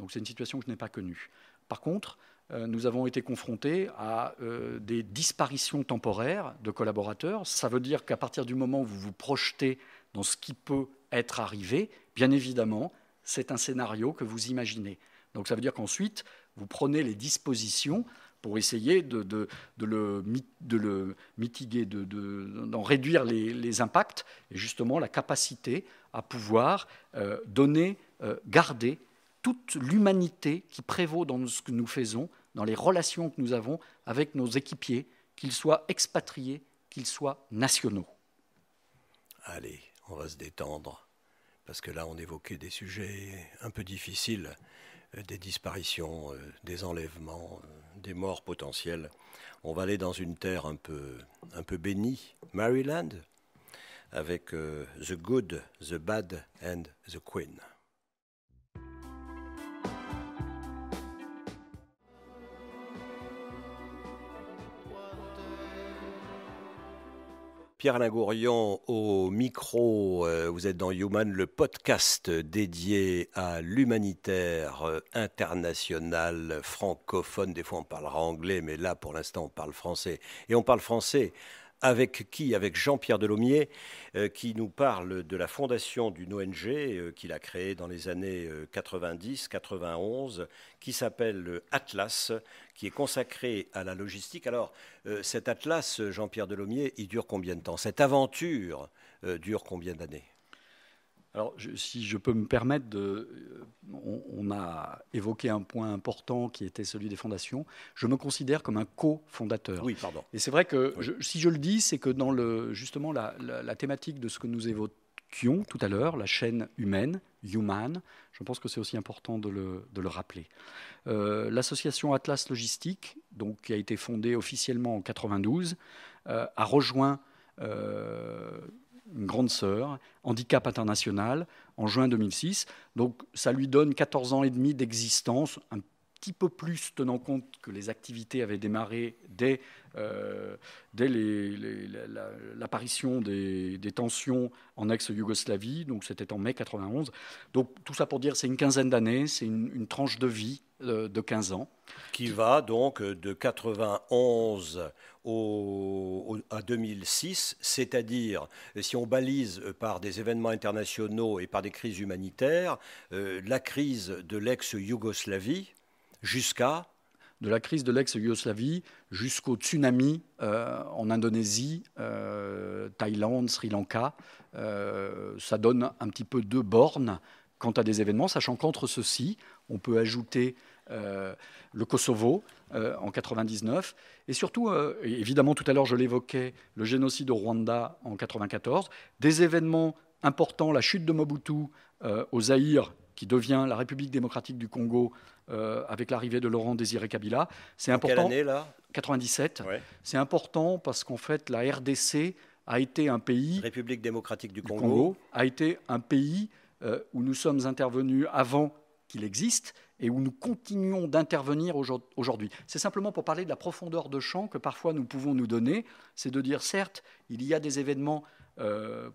Donc c'est une situation que je n'ai pas connue. Par contre, nous avons été confrontés à des disparitions temporaires de collaborateurs. Ça veut dire qu'à partir du moment où vous vous projetez dans ce qui peut être arrivé, bien évidemment, c'est un scénario que vous imaginez. Donc ça veut dire qu'ensuite, vous prenez les dispositions pour essayer de le mitiguer, d'en réduire les impacts, et justement la capacité à pouvoir garder toute l'humanité qui prévaut dans ce que nous faisons, dans les relations que nous avons avec nos équipiers, qu'ils soient expatriés, qu'ils soient nationaux. Allez, on va se détendre, parce que là on évoquait des sujets un peu difficiles, des disparitions, des enlèvements, des morts potentielles. On va aller dans une terre un peu bénie, Maryland, avec The Good, The Bad and The Queen. Pierre-Alain Gourion au micro. Vous êtes dans Human, le podcast dédié à l'humanitaire international francophone. Des fois on parlera anglais, mais là pour l'instant on parle français. Et on parle français avec qui? Avec Jean-Pierre Delhomier, qui nous parle de la fondation d'une ONG qu'il a créée dans les années 90-91, qui s'appelle Atlas, qui est consacré à la logistique. Alors, cet Atlas, Jean-Pierre Delhomier, il dure combien de temps? Cette aventure dure combien d'années? Alors, si je peux me permettre, on a évoqué un point important qui était celui des fondations. Je me considère comme un cofondateur. Oui, pardon. Et c'est vrai que, oui. Si je le dis, c'est que dans justement la thématique de ce que nous évoquions tout à l'heure, la chaîne humaine, Human, je pense que c'est aussi important de le rappeler. L'association Atlas Logistique, donc, qui a été fondée officiellement en 92, a rejoint une grande sœur, Handicap International, en juin 2006. Donc ça lui donne 14 ans et demi d'existence, un petit peu plus tenant compte que les activités avaient démarré dès l'apparition des tensions en ex-Yougoslavie, donc c'était en mai 91. Donc tout ça pour dire c'est une quinzaine d'années, c'est une tranche de vie de 15 ans. Qui va donc de 91 à 2006, c'est-à-dire, si on balise par des événements internationaux et par des crises humanitaires, la crise de l'ex-Yougoslavie jusqu'à... De la crise de l'ex-Yougoslavie jusqu'au tsunami en Indonésie, Thaïlande, Sri Lanka. Ça donne un petit peu deux bornes quant à des événements, sachant qu'entre ceux-ci, on peut ajouter le Kosovo en 99, et surtout, évidemment, tout à l'heure je l'évoquais, le génocide au Rwanda en 94, des événements importants, la chute de Mobutu au Zaïre, qui devient la République démocratique du Congo avec l'arrivée de Laurent Désiré Kabila. C'est important. Quelle année là? 97. Ouais. C'est important parce qu'en fait, la RDC a été un pays... République démocratique du Congo a été un pays où nous sommes intervenus avant qu'il existe et où nous continuons d'intervenir aujourd'hui. C'est simplement pour parler de la profondeur de champ que parfois nous pouvons nous donner. C'est de dire, certes, il y a des événements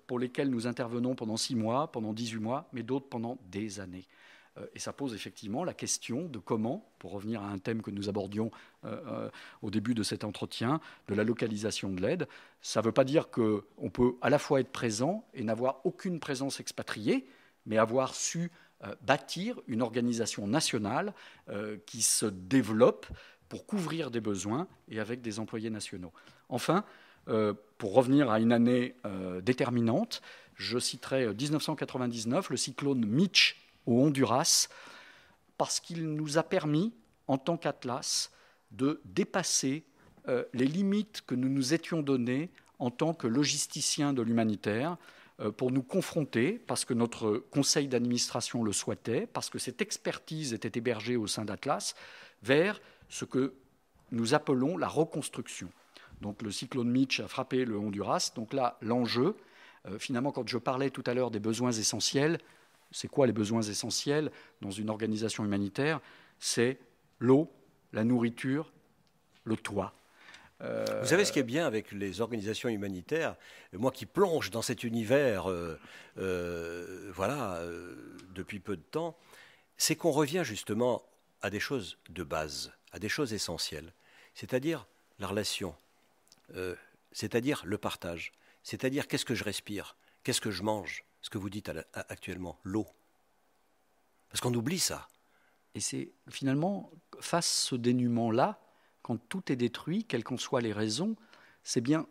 pour lesquels nous intervenons pendant 6 mois, pendant 18 mois, mais d'autres pendant des années. Et ça pose effectivement la question de comment, pour revenir à un thème que nous abordions au début de cet entretien, de la localisation de l'aide. Ça ne veut pas dire qu'on peut à la fois être présent et n'avoir aucune présence expatriée, mais avoir su bâtir une organisation nationale qui se développe pour couvrir des besoins et avec des employés nationaux. Enfin, pour revenir à une année déterminante, je citerai 1999, le cyclone Mitch au Honduras, parce qu'il nous a permis, en tant qu'Atlas, de dépasser les limites que nous nous étions données en tant que logisticiens de l'humanitaire, pour nous confronter, parce que notre conseil d'administration le souhaitait, parce que cette expertise était hébergée au sein d'Atlas, vers ce que nous appelons la reconstruction. Donc le cyclone Mitch a frappé le Honduras. Donc là, l'enjeu, finalement, quand je parlais tout à l'heure des besoins essentiels, c'est quoi les besoins essentiels dans une organisation humanitaire? C'est l'eau, la nourriture, le toit. Vous savez ce qui est bien avec les organisations humanitaires, moi qui plonge dans cet univers depuis peu de temps, c'est qu'on revient justement à des choses de base, à des choses essentielles, c'est-à-dire la relation, c'est-à-dire le partage, c'est-à-dire qu'est-ce que je respire, qu'est-ce que je mange, ce que vous dites actuellement, l'eau. Parce qu'on oublie ça. Et c'est finalement, face à ce dénuement-là, quand tout est détruit, quelles qu'en soient les raisons, c'est bien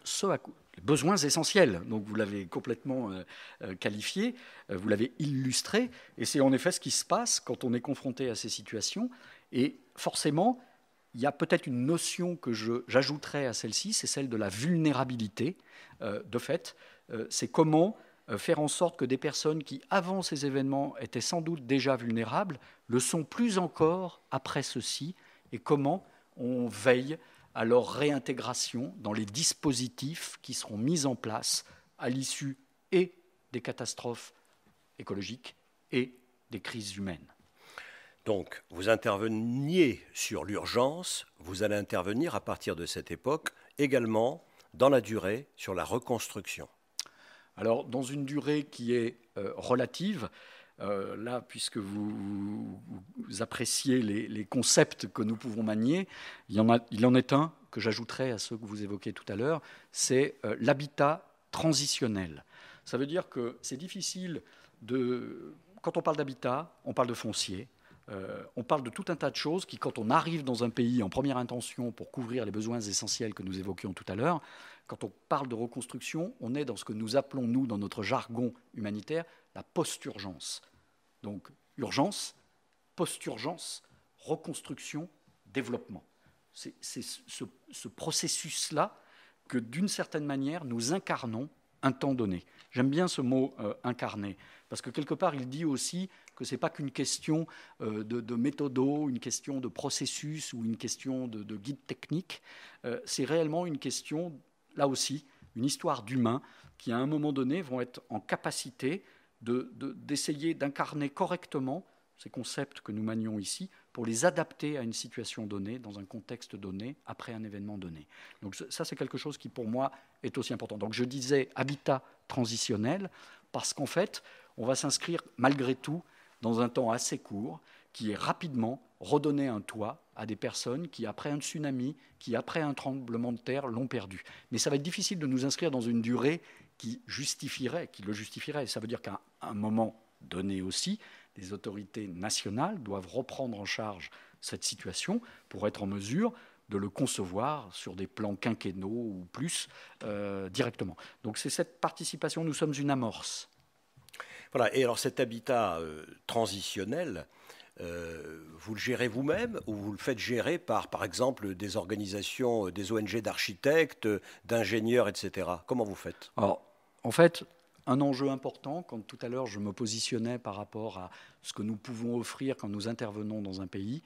les besoins essentiels. Donc vous l'avez complètement qualifié, vous l'avez illustré, et c'est en effet ce qui se passe quand on est confronté à ces situations. Et forcément, il y a peut-être une notion que j'ajouterais à celle-ci, c'est celle de la vulnérabilité. De fait, c'est comment faire en sorte que des personnes qui, avant ces événements, étaient sans doute déjà vulnérables, le sont plus encore après ceci, et comment on veille à leur réintégration dans les dispositifs qui seront mis en place à l'issue et des catastrophes écologiques et des crises humaines. Donc, vous interveniez sur l'urgence, vous allez intervenir à partir de cette époque également dans la durée sur la reconstruction? Alors, dans une durée qui est relative, là, puisque vous appréciez les concepts que nous pouvons manier, il en est un que j'ajouterai à ceux que vous évoquez tout à l'heure, c'est l'habitat transitionnel. Ça veut dire que c'est difficile de... Quand on parle d'habitat, on parle de foncier, on parle de tout un tas de choses qui, quand on arrive dans un pays en première intention pour couvrir les besoins essentiels que nous évoquions tout à l'heure, quand on parle de reconstruction, on est dans ce que nous appelons, nous, dans notre jargon humanitaire, la post-urgence. Donc, urgence, post-urgence, reconstruction, développement. C'est ce processus-là que, d'une certaine manière, nous incarnons un temps donné. J'aime bien ce mot incarner, parce que quelque part, il dit aussi que ce n'est pas qu'une question de méthodo, une question de processus ou une question de guide technique. C'est réellement une question, là aussi, une histoire d'humains qui, à un moment donné, vont être en capacité d'essayer d'incarner correctement ces concepts que nous manions ici pour les adapter à une situation donnée, dans un contexte donné, après un événement donné. Donc ça, c'est quelque chose qui, pour moi, est aussi important. Donc je disais habitat transitionnel, parce qu'en fait, on va s'inscrire malgré tout dans un temps assez court, qui est rapidement redonner un toit à des personnes qui, après un tsunami, qui, après un tremblement de terre, l'ont perdu. Mais ça va être difficile de nous inscrire dans une durée qui le justifierait. Ça veut dire qu'à un moment donné aussi, les autorités nationales doivent reprendre en charge cette situation pour être en mesure de le concevoir sur des plans quinquennaux ou plus directement. Donc c'est cette participation, nous sommes une amorce. Voilà, et alors cet habitat transitionnel, vous le gérez vous-même ou vous le faites gérer par exemple, des organisations, des ONG d'architectes, d'ingénieurs, etc. Comment vous faites? Alors, en fait, un enjeu important, quand tout à l'heure je me positionnais par rapport à ce que nous pouvons offrir quand nous intervenons dans un pays,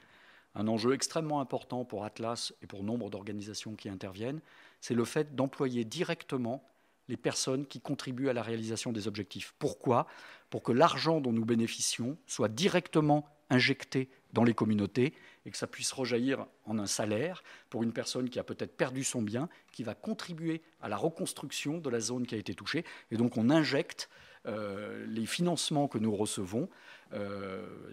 un enjeu extrêmement important pour Atlas et pour nombre d'organisations qui interviennent, c'est le fait d'employer directement les personnes qui contribuent à la réalisation des objectifs. Pourquoi ? Pour que l'argent dont nous bénéficions soit directement injecté dans les communautés et que ça puisse rejaillir en un salaire pour une personne qui a peut-être perdu son bien, qui va contribuer à la reconstruction de la zone qui a été touchée. Et donc on injecte les financements que nous recevons.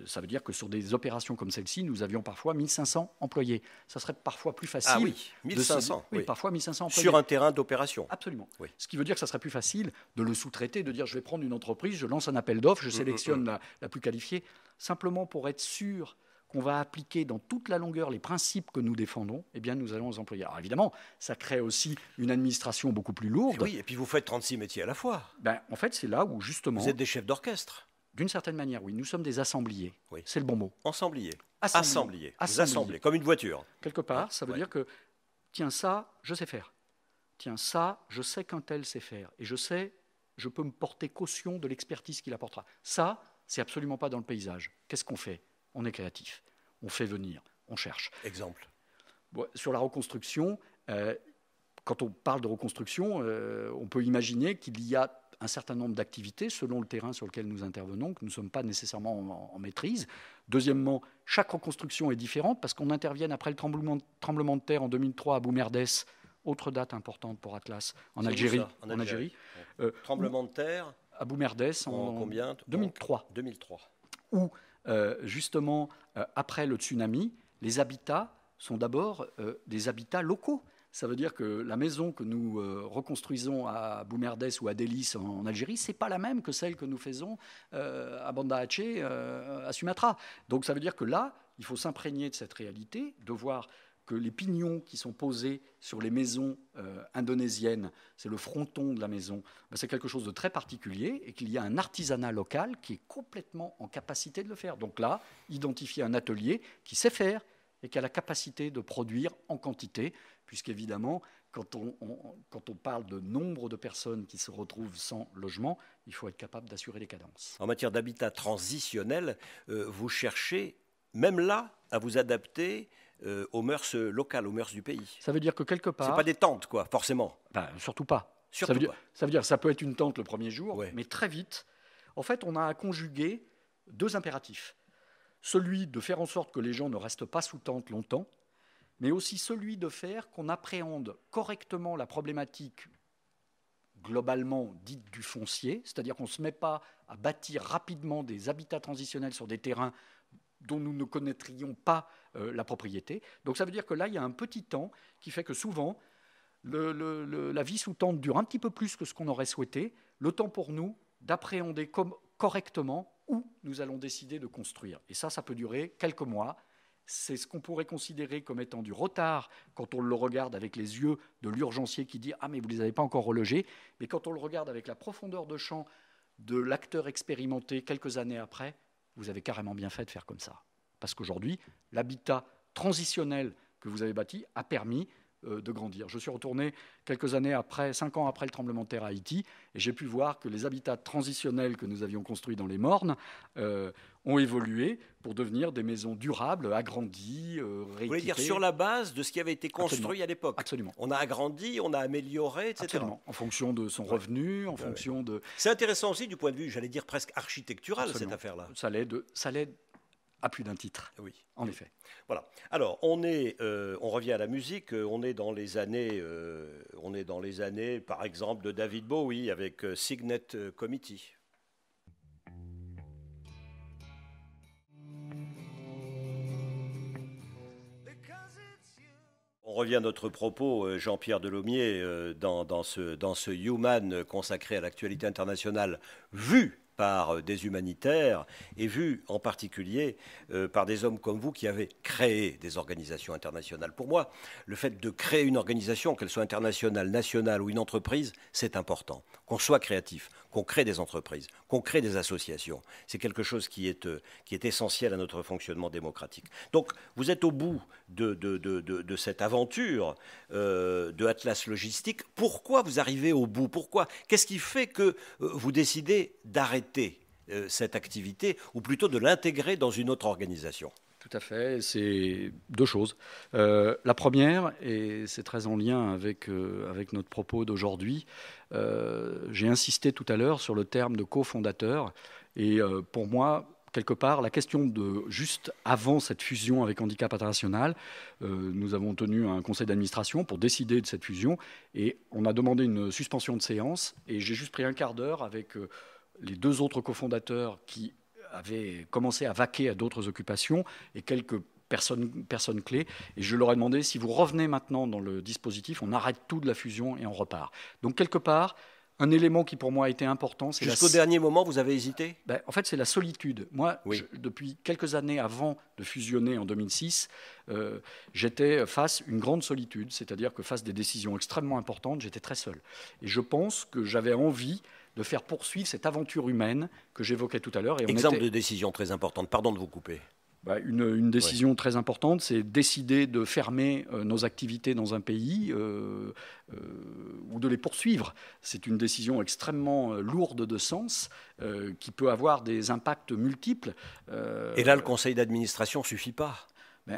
Ça veut dire que sur des opérations comme celle-ci, nous avions parfois 1500 employés. Ça serait parfois plus facile. Ah oui, 1500. Oui, parfois 1500 employés. Sur un terrain d'opération. Absolument. Oui. Ce qui veut dire que ça serait plus facile de le sous-traiter, de dire je vais prendre une entreprise, je lance un appel d'offres, je sélectionne la plus qualifiée, simplement pour être sûr qu'on va appliquer dans toute la longueur les principes que nous défendons, eh bien nous allons les employer. Alors évidemment, ça crée aussi une administration beaucoup plus lourde. Et oui, et puis vous faites 36 métiers à la fois. En fait, c'est là où justement... Vous êtes des chefs d'orchestre. D'une certaine manière, oui. Nous sommes des assembliers. Oui. C'est le bon mot. Ensembliers. Assembliers. Vous assemblez, comme une voiture. Quelque part, ça veut dire que, tiens, ça, je sais faire. Tiens, ça, je sais qu'un tel sait faire. Et je peux me porter caution de l'expertise qu'il apportera. Ça, c'est absolument pas dans le paysage. Qu'est-ce qu'on fait ? On est créatif. On fait venir. On cherche. Exemple. Sur la reconstruction, quand on parle de reconstruction, on peut imaginer qu'il y a un certain nombre d'activités selon le terrain sur lequel nous intervenons, que nous ne sommes pas nécessairement en maîtrise. Deuxièmement, chaque reconstruction est différente parce qu'on intervient après le tremblement de terre en 2003 à Boumerdès, autre date importante pour Atlas, en Algérie. En Algérie. Tremblement de terre à Boumerdès en combien 2003. 2003. Où, justement, après le tsunami, les habitats sont d'abord des habitats locaux. Ça veut dire que la maison que nous reconstruisons à Boumerdès ou à Délice en Algérie, ce n'est pas la même que celle que nous faisons à Banda Aceh, à Sumatra. Donc ça veut dire que là, il faut s'imprégner de cette réalité, de voir que les pignons qui sont posés sur les maisons indonésiennes, c'est le fronton de la maison, c'est quelque chose de très particulier et qu'il y a un artisanat local qui est complètement en capacité de le faire. Donc là, identifier un atelier qui sait faire et qui a la capacité de produire en quantité, puisqu'évidemment, quand on parle de nombre de personnes qui se retrouvent sans logement, il faut être capable d'assurer les cadences. En matière d'habitat transitionnel, vous cherchez, même là, à vous adapter aux mœurs locales, aux mœurs du pays. Ça veut dire que quelque part... C'est pas des tentes, quoi, forcément. Surtout pas. Ça veut dire que ça peut être une tente le premier jour, mais très vite, en fait, on a à conjuguer deux impératifs. Celui de faire en sorte que les gens ne restent pas sous tente longtemps, mais aussi celui de faire qu'on appréhende correctement la problématique globalement dite du foncier, c'est-à-dire qu'on ne se met pas à bâtir rapidement des habitats transitionnels sur des terrains dont nous ne connaîtrions pas la propriété. Donc ça veut dire que là, il y a un petit temps qui fait que souvent, la vie sous tente dure un petit peu plus que ce qu'on aurait souhaité, le temps pour nous d'appréhender correctement où nous allons décider de construire. Et ça peut durer quelques mois. C'est ce qu'on pourrait considérer comme étant du retard quand on le regarde avec les yeux de l'urgencier qui dit « Ah, mais vous ne les avez pas encore relogés ». Mais quand on le regarde avec la profondeur de champ de l'acteur expérimenté quelques années après, vous avez carrément bien fait de faire comme ça. Parce qu'aujourd'hui, l'habitat transitionnel que vous avez bâti a permis de grandir. Je suis retourné quelques années après, 5 ans après le tremblement de terre à Haïti, et j'ai pu voir que les habitats transitionnels que nous avions construits dans les mornes ont évolué pour devenir des maisons durables, agrandies, rééquipées. Vous voulez dire sur la base de ce qui avait été construit Absolument. À l'époque? Absolument. On a agrandi, on a amélioré, etc. Absolument. En fonction de son revenu, en fonction de... C'est intéressant aussi du point de vue, j'allais dire presque architectural, Absolument. cette affaire-là. Ça l'aide à plus d'un titre. Oui. En effet. Voilà. Alors, on revient à la musique. On est dans les années, par exemple, de David Bowie avec Signet Committee. On revient à notre propos, Jean-Pierre Delaumier, dans ce Human consacré à l'actualité internationale, vu par des humanitaires et vu en particulier par des hommes comme vous qui avez créé des organisations internationales. Pour moi, le fait de créer une organisation, qu'elle soit internationale, nationale ou une entreprise, c'est important. Qu'on soit créatif, qu'on crée des entreprises, qu'on crée des associations. C'est quelque chose qui est essentiel à notre fonctionnement démocratique. Donc, vous êtes au bout de cette aventure de Atlas Logistique. Pourquoi vous arrivez au bout? Qu'est-ce qui fait que vous décidez d'arrêter cette activité, ou plutôt de l'intégrer dans une autre organisation? Tout à fait, c'est deux choses. La première, et c'est très en lien avec notre propos d'aujourd'hui, j'ai insisté tout à l'heure sur le terme de cofondateur, et pour moi, quelque part, la question de juste avant cette fusion avec Handicap International, nous avons tenu un conseil d'administration pour décider de cette fusion, et on a demandé une suspension de séance, et j'ai juste pris un quart d'heure avec les deux autres cofondateurs qui avaient commencé à vaquer à d'autres occupations et quelques personnes clés. Et je leur ai demandé, si vous revenez maintenant dans le dispositif, on arrête tout de la fusion et on repart. Donc quelque part, un élément qui pour moi a été important, c'est jusqu'au dernier moment, vous avez hésité? En fait, c'est la solitude. Moi, oui. Depuis quelques années avant de fusionner en 2006, j'étais face à une grande solitude, c'est-à-dire que face à des décisions extrêmement importantes, j'étais très seul. Et je pense que j'avais envie de faire poursuivre cette aventure humaine que j'évoquais tout à l'heure. Exemple de décision très importante, pardon de vous couper. Une décision très importante, c'est décider de fermer nos activités dans un pays ou de les poursuivre. C'est une décision extrêmement lourde de sens qui peut avoir des impacts multiples. Et là, le conseil d'administration ne suffit pas.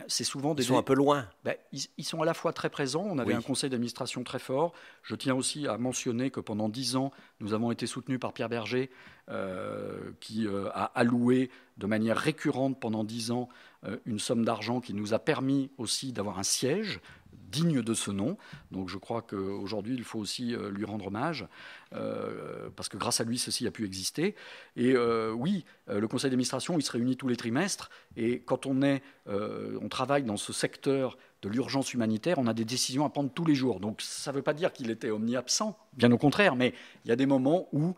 C'est souvent ils sont un peu loin. Ils sont à la fois très présents. On avait un conseil d'administration très fort. Je tiens aussi à mentionner que pendant 10 ans, nous avons été soutenus par Pierre Berger, qui a alloué de manière récurrente pendant 10 ans une somme d'argent qui nous a permis aussi d'avoir un siège digne de ce nom. Donc je crois qu'aujourd'hui, il faut aussi lui rendre hommage, parce que grâce à lui, ceci a pu exister. Et le conseil d'administration, il se réunit tous les trimestres, et quand on travaille dans ce secteur de l'urgence humanitaire, on a des décisions à prendre tous les jours. Donc ça ne veut pas dire qu'il était omni-absent, bien au contraire, mais il y a des moments où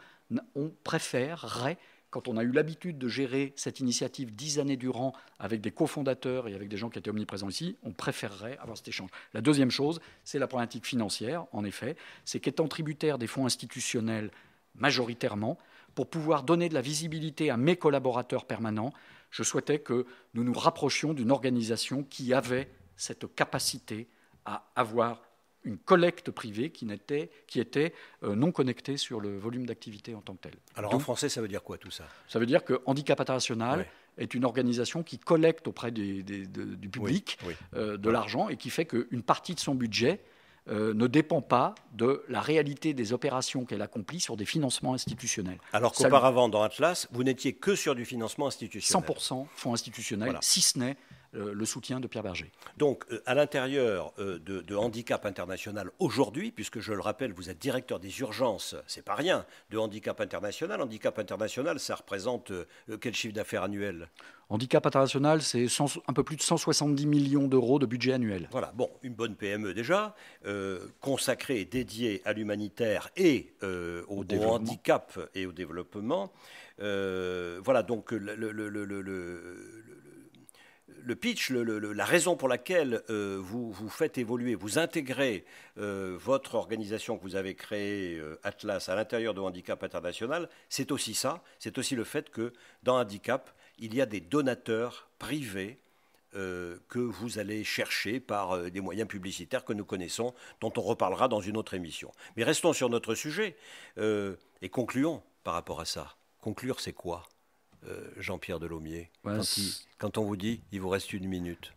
on préférerait, quand on a eu l'habitude de gérer cette initiative 10 années durant avec des cofondateurs et avec des gens qui étaient omniprésents ici, on préférerait avoir cet échange. La deuxième chose, c'est la problématique financière, en effet. C'est qu'étant tributaire des fonds institutionnels majoritairement, pour pouvoir donner de la visibilité à mes collaborateurs permanents, je souhaitais que nous nous rapprochions d'une organisation qui avait cette capacité à avoir une collecte privée qui était non connectée sur le volume d'activité en tant que tel. Alors en français, ça veut dire quoi tout ça? Ça veut dire que Handicap International est une organisation qui collecte auprès du public de l'argent, et qui fait qu'une partie de son budget ne dépend pas de la réalité des opérations qu'elle accomplit sur des financements institutionnels. Alors qu'auparavant, dans Atlas, vous n'étiez que sur du financement institutionnel. 100% fonds institutionnels, si ce n'est le soutien de Pierre Berger. Donc, à l'intérieur de Handicap International aujourd'hui, puisque je le rappelle, vous êtes directeur des urgences, c'est pas rien, de Handicap International. Handicap International, ça représente quel chiffre d'affaires annuel ? Handicap International, c'est un peu plus de 170 millions d'euros de budget annuel. Voilà, bon, une bonne PME déjà, consacrée et dédiée à l'humanitaire et au handicap et au développement. Voilà, donc le pitch, la raison pour laquelle vous faites évoluer, vous intégrez votre organisation que vous avez créée, Atlas, à l'intérieur de Handicap International, c'est aussi ça, c'est aussi le fait que dans Handicap, il y a des donateurs privés que vous allez chercher par des moyens publicitaires que nous connaissons, dont on reparlera dans une autre émission. Mais restons sur notre sujet et concluons par rapport à ça. Conclure, c'est quoi, Jean-Pierre Delaumier, quand on vous dit « il vous reste 1 minute »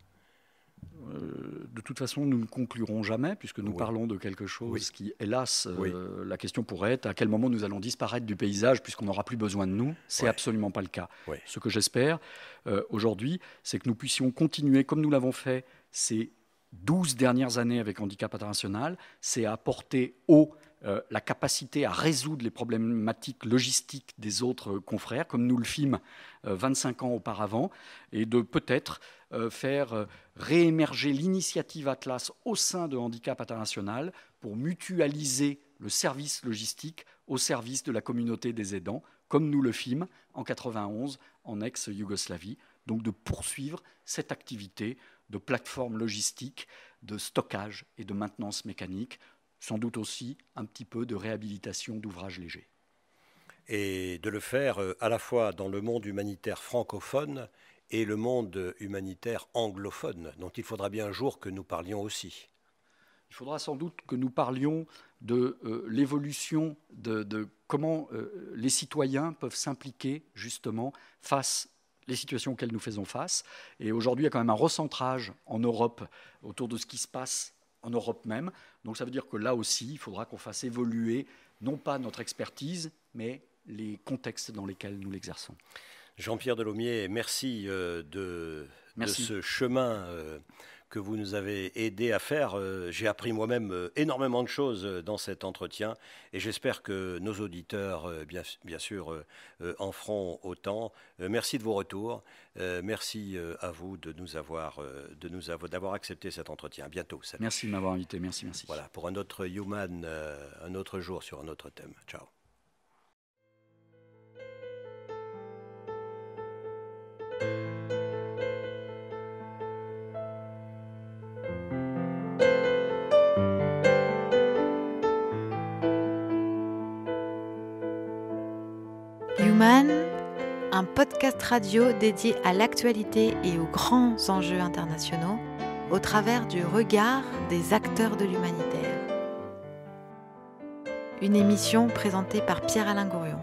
De toute façon, nous ne conclurons jamais, puisque nous parlons de quelque chose qui, hélas, la question pourrait être à quel moment nous allons disparaître du paysage, puisqu'on n'aura plus besoin de nous. C'est absolument pas le cas. Ce que j'espère aujourd'hui, c'est que nous puissions continuer, comme nous l'avons fait ces 12 dernières années avec Handicap International, c'est à apporter la capacité à résoudre les problématiques logistiques des autres confrères, comme nous le fîmes 25 ans auparavant, et de peut-être faire réémerger l'initiative Atlas au sein de Handicap International pour mutualiser le service logistique au service de la communauté des aidants, comme nous le fîmes en 91 en ex-Yougoslavie. Donc de poursuivre cette activité de plateforme logistique, de stockage et de maintenance mécanique, sans doute aussi un petit peu de réhabilitation d'ouvrages légers. Et de le faire à la fois dans le monde humanitaire francophone et le monde humanitaire anglophone, dont il faudra bien un jour que nous parlions aussi. Il faudra sans doute que nous parlions de l'évolution de comment les citoyens peuvent s'impliquer justement face les situations auxquelles nous faisons face. Et aujourd'hui, il y a quand même un recentrage en Europe autour de ce qui se passe en Europe même. Donc ça veut dire que là aussi, il faudra qu'on fasse évoluer non pas notre expertise, mais les contextes dans lesquels nous l'exerçons. Jean-Pierre Delaumier, merci de ce chemin que vous nous avez aidé à faire. J'ai appris moi-même énormément de choses dans cet entretien et j'espère que nos auditeurs, bien sûr, en feront autant. Merci de vos retours. Merci à vous d'avoir accepté cet entretien. À bientôt. Salut. Merci de m'avoir invité. Merci. Voilà, pour un autre Human, un autre jour sur un autre thème. Ciao. Human, un podcast radio dédié à l'actualité et aux grands enjeux internationaux au travers du regard des acteurs de l'humanitaire. Une émission présentée par Pierre-Alain Gourion.